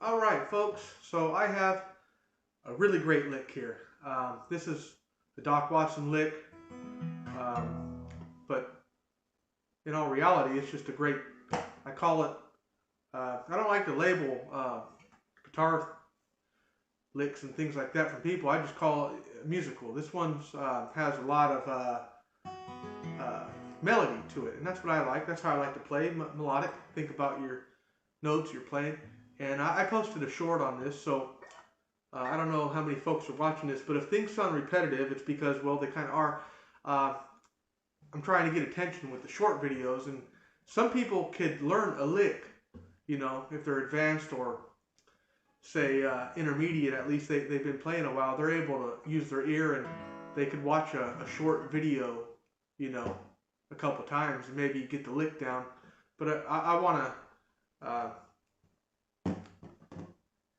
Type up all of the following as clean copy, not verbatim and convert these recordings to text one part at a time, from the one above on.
All right, folks. So I have a really great lick here. This is the Doc Watson lick, but in all reality, it's just a great. I call it. I don't like to label guitar licks and things like that from people. I just call it musical. This one has a lot of melody to it, and that's what I like. That's how I like to play melodic. Think about your notes you're playing. And I posted a short on this, so I don't know how many folks are watching this, but if things sound repetitive, it's because, well, they kind of are. I'm trying to get attention with the short videos, and some people could learn a lick, if they're advanced or, say, intermediate, at least they've been playing a while, they're able to use their ear, and they could watch a short video, a couple times, and maybe get the lick down. But I want to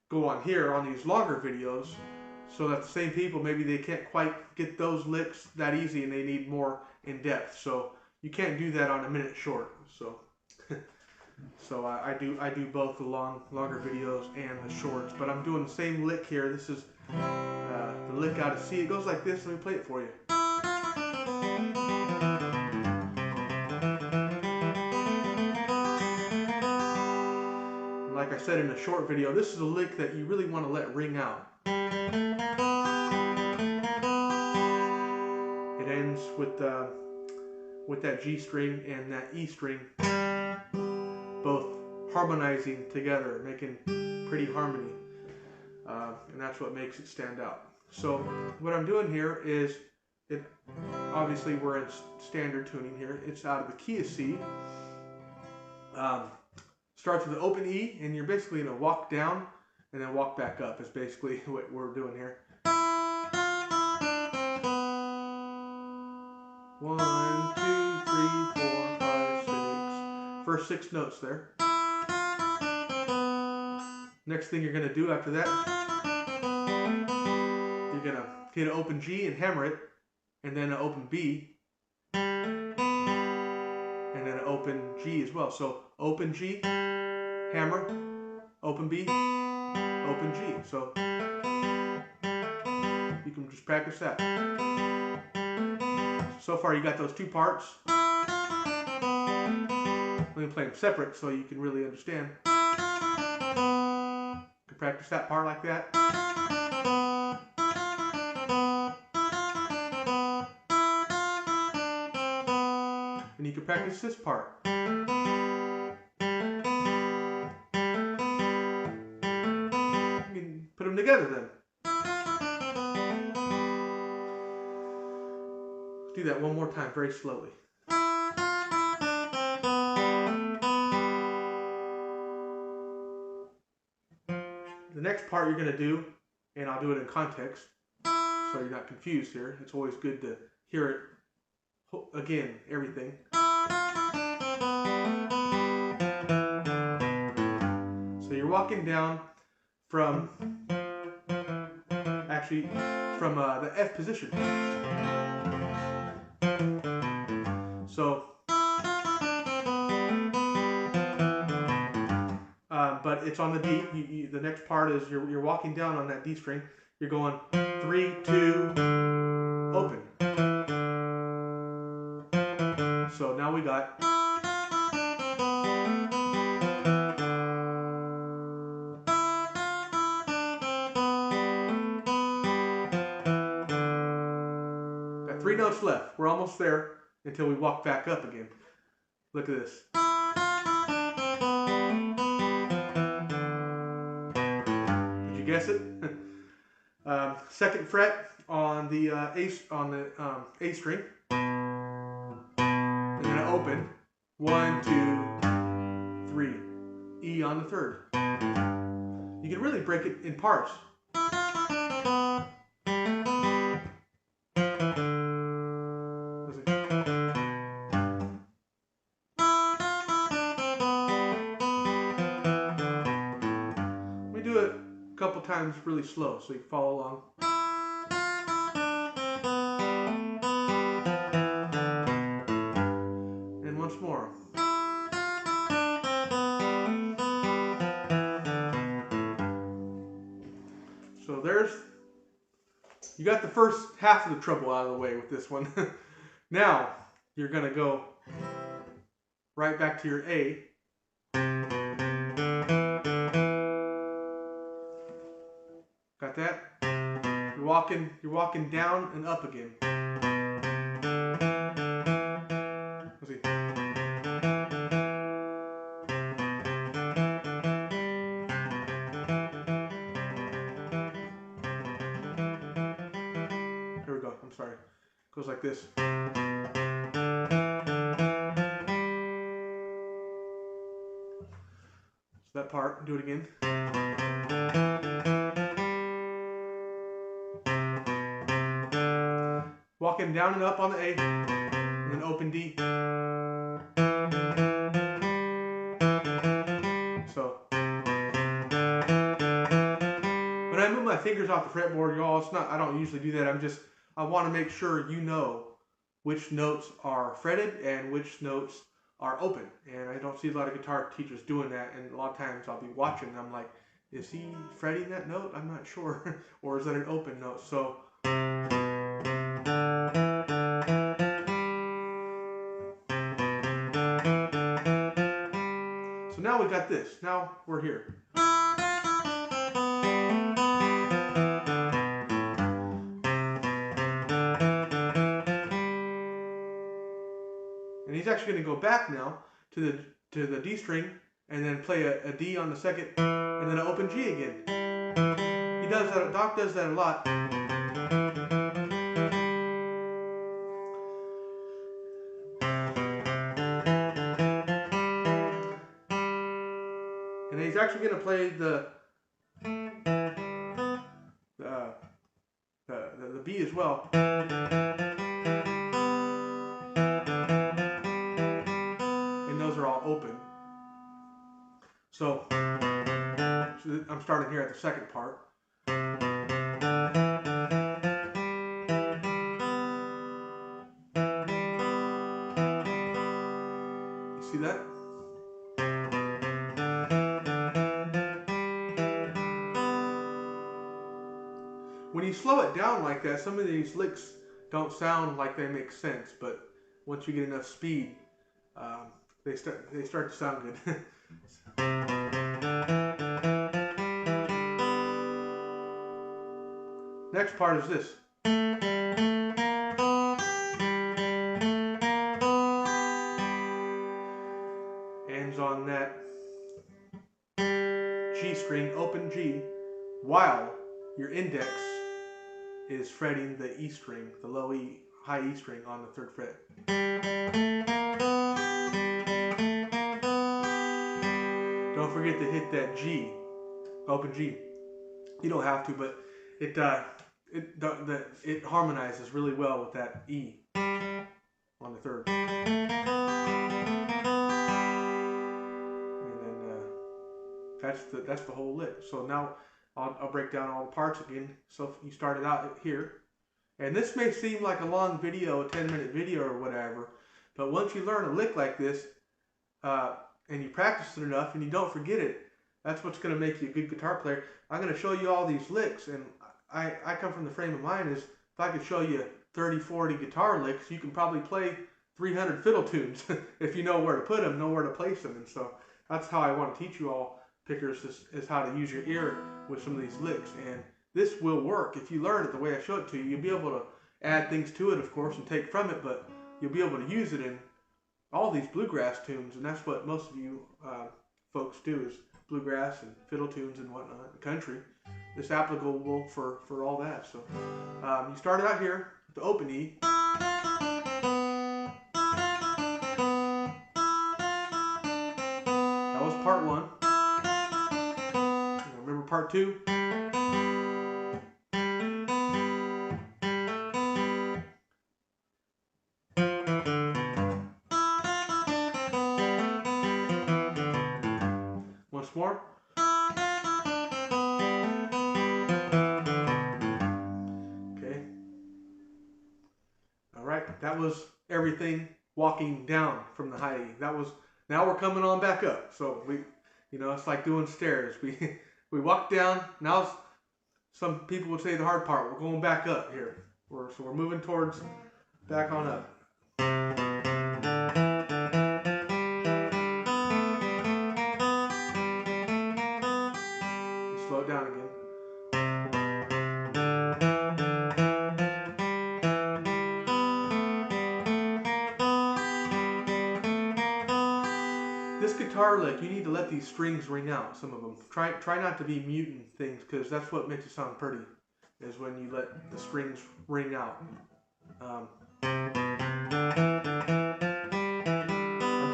go on here on these longer videos so that the same people, maybe they can't quite get those licks that easy and they need more in depth. So you can't do that on a minute short. So I do both the longer videos and the shorts, but I'm doing the same lick here. This is the lick out of C. It goes like this. Let me play it for you. Like I said in a short video, this is a lick that you really want to let ring out. It ends with that G string and that E string both harmonizing together, making pretty harmony, and that's what makes it stand out. So what I'm doing here is, obviously we're in standard tuning here. It's out of the key of C. Starts with an open E, and you're basically going to walk down and then walk back up is basically what we're doing here. 1, 2, 3, 4, 5, 6. First 6 notes there. Next thing you're going to do after that, you're going to hit an open G and hammer it, and then an open B, and then an open G as well. So open G, hammer, open B, open G. So you can just practice that. So far you got those 2 parts. Let me play them separate so you can really understand. You can practice that part like that. And you can practice this part. Put them together then. Do that one more time very slowly. The next part you're going to do, and I'll do it in context so you're not confused here. It's always good to hear it again, everything. So you're walking down from the F position. So, but it's on the D. The next part is you're walking down on that D string. You're going 3, 2, open. So now we got. Got 3 notes left. We're almost there until we walk back up again. Look at this. Did you guess it? Second fret on the A string, and then an open. 1, 2, 3. E on the third. You can really break it in parts. Do it a couple times really slow so you can follow along. And once more. you got the first half of the trouble out of the way with this one. Now you're gonna go right back to your A. Got that? You're walking down and up again. Let's see. Here we go. I'm sorry. It goes like this. So that part, do it again. Walking down and up on the A, and then open D. So when I move my fingers off the fretboard, y'all, I don't usually do that. I want to make sure you know which notes are fretted and which notes are open. And I don't see a lot of guitar teachers doing that. And a lot of times I'll be watching and I'm like, is he fretting that note? I'm not sure. Or is that an open note? So now we got this. Now we're here. And he's actually going to go back now to the D string and then play a D on the second and then an open G again. He does that. Doc does that a lot. And he's actually going to play the B as well. And those are all open. So I'm starting here at the second part. You see that? When you slow it down like that, some of these licks don't sound like they make sense, but once you get enough speed, they start to sound good. Next part is this. Hands on that G string, open G, while your index is fretting the E string, the low E, high E string on the 3rd fret. Don't forget to hit that G, open G. You don't have to, but it harmonizes really well with that E on the 3rd. And then that's the whole lick. So now I'll break down all the parts again. So you started out here, and this may seem like a long video, a 10-minute video or whatever, but once you learn a lick like this, and you practice it enough and you don't forget it, that's what's going to make you a good guitar player. I'm going to show you all these licks, and I come from the frame of mind is if I could show you 30, 40 guitar licks, you can probably play 300 fiddle tunes if you know where to put them, know where to place them. And so that's how I want to teach you all pickers is how to use your ear with some of these licks. And this will work if you learn it the way I show it to you. You'll be able to add things to it, of course, and take from it, but you'll be able to use it in all these bluegrass tunes, and that's what most of you folks do is bluegrass and fiddle tunes and whatnot, and country. It's applicable for all that. So you started out here with the open E. That was part 1. Remember part 2? Once more. Okay. All right. That was everything walking down from the high E. Now we're coming on back up. So it's like doing stairs. We walk down. Now some people would say the hard part. We're going back up here. So we're moving towards back on up. Slow it down again. This guitar lick, you need to let these strings ring out, some of them. Try not to be muting things, because that's what makes it sound pretty, is when you let the strings ring out. I'm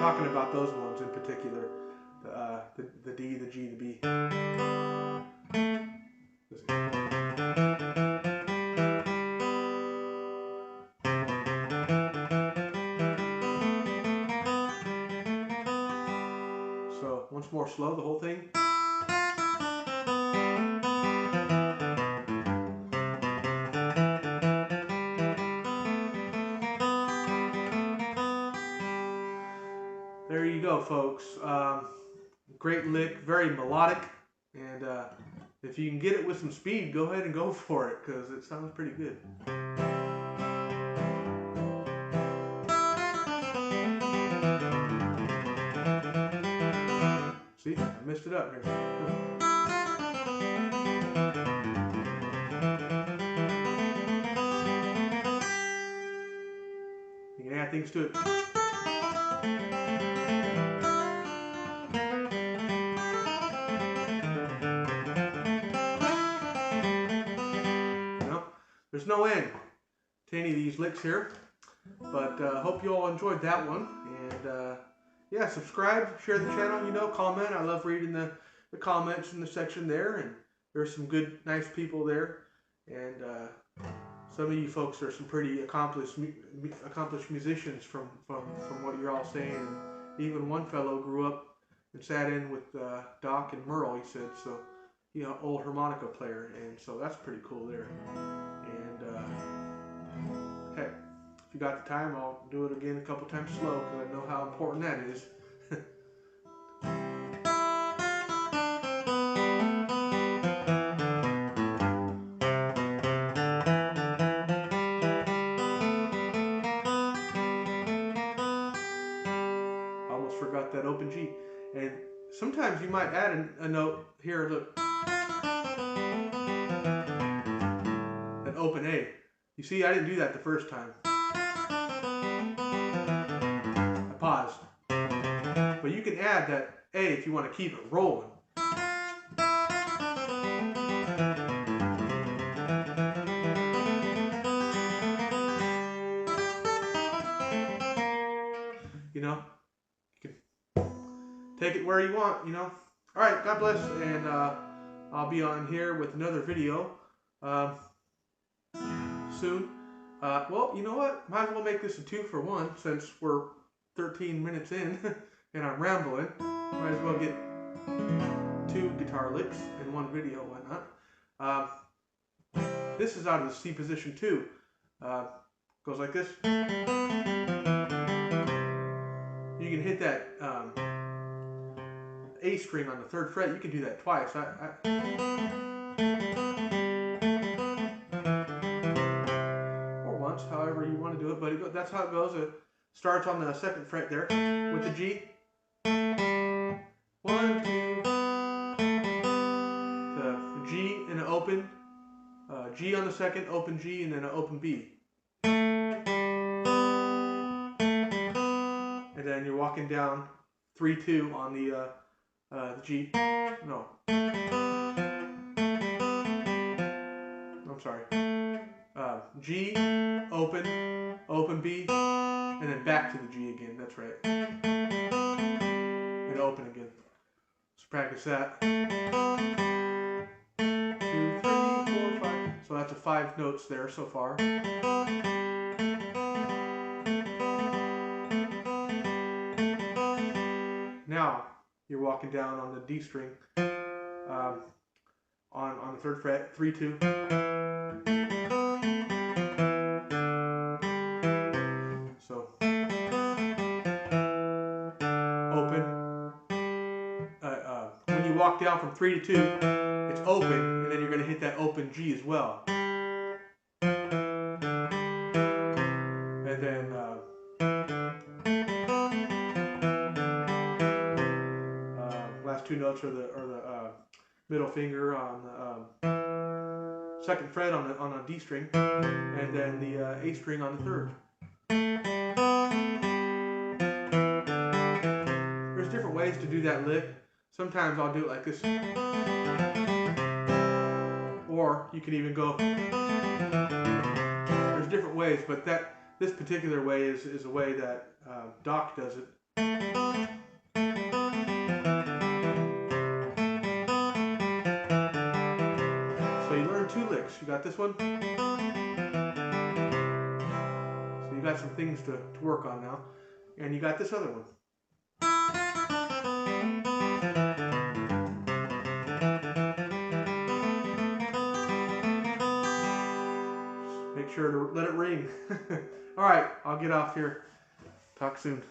talking about those ones in particular. The D, the G, the B. So once more slow, the whole thing. There you go, folks. Great lick, very melodic, and if you can get it with some speed, go ahead and go for it, because it sounds pretty good. See, I messed it up here. You can add things to it. There's no end to any of these licks here, but hope you all enjoyed that one. And yeah, subscribe, share the channel, comment. I love reading the comments in the section there, and there's some good, nice people there. And some of you folks are some pretty accomplished musicians from what you're all saying. And even one fellow grew up and sat in with Doc and Merle, he said, so, old harmonica player, and so that's pretty cool there. And heck, if you got the time, I'll do it again a couple times slow, because I know how important that is. Almost forgot that open G. And sometimes you might add a note here, look. An open A. You see, I didn't do that the first time. I paused. But you can add that A if you want to keep it rolling. You can take it where you want, Alright, God bless, and I'll be on here with another video soon. Well, you know what? Might as well make this a 2-for-1 since we're 13 minutes in and I'm rambling. Might as well get 2 guitar licks in one video, why not? This is out of the C position 2. Goes like this. You can hit that A string on the 3rd fret. You can do that twice. Or once, however you want to do it. But that's how it goes. It starts on the 2nd fret there with the G. 1, 2. The G and an open. G on the 2nd, open G, and then an open B. And then you're walking down 3-2 on the G. No. I'm sorry. G, open, open B, and then back to the G again. That's right. And open again. Let's practice that. 2, 3, 4, 5. So that's a 5 notes there so far. Now you're walking down on the D string on the 3rd fret, 3-2. So open. When you walk down from 3 to 2, it's open, and then you're going to hit that open G as well. And then last two notes are the middle finger on the second fret on a D string, and then the A string on the third. There's different ways to do that lick. Sometimes I'll do it like this, or you can even go. There's different ways, but this particular way is a way that Doc does it. So you learn two licks. You got this one. So you got some things to work on now. And you got this other one. Make sure to let it ring. All right, I'll get off here. Talk soon.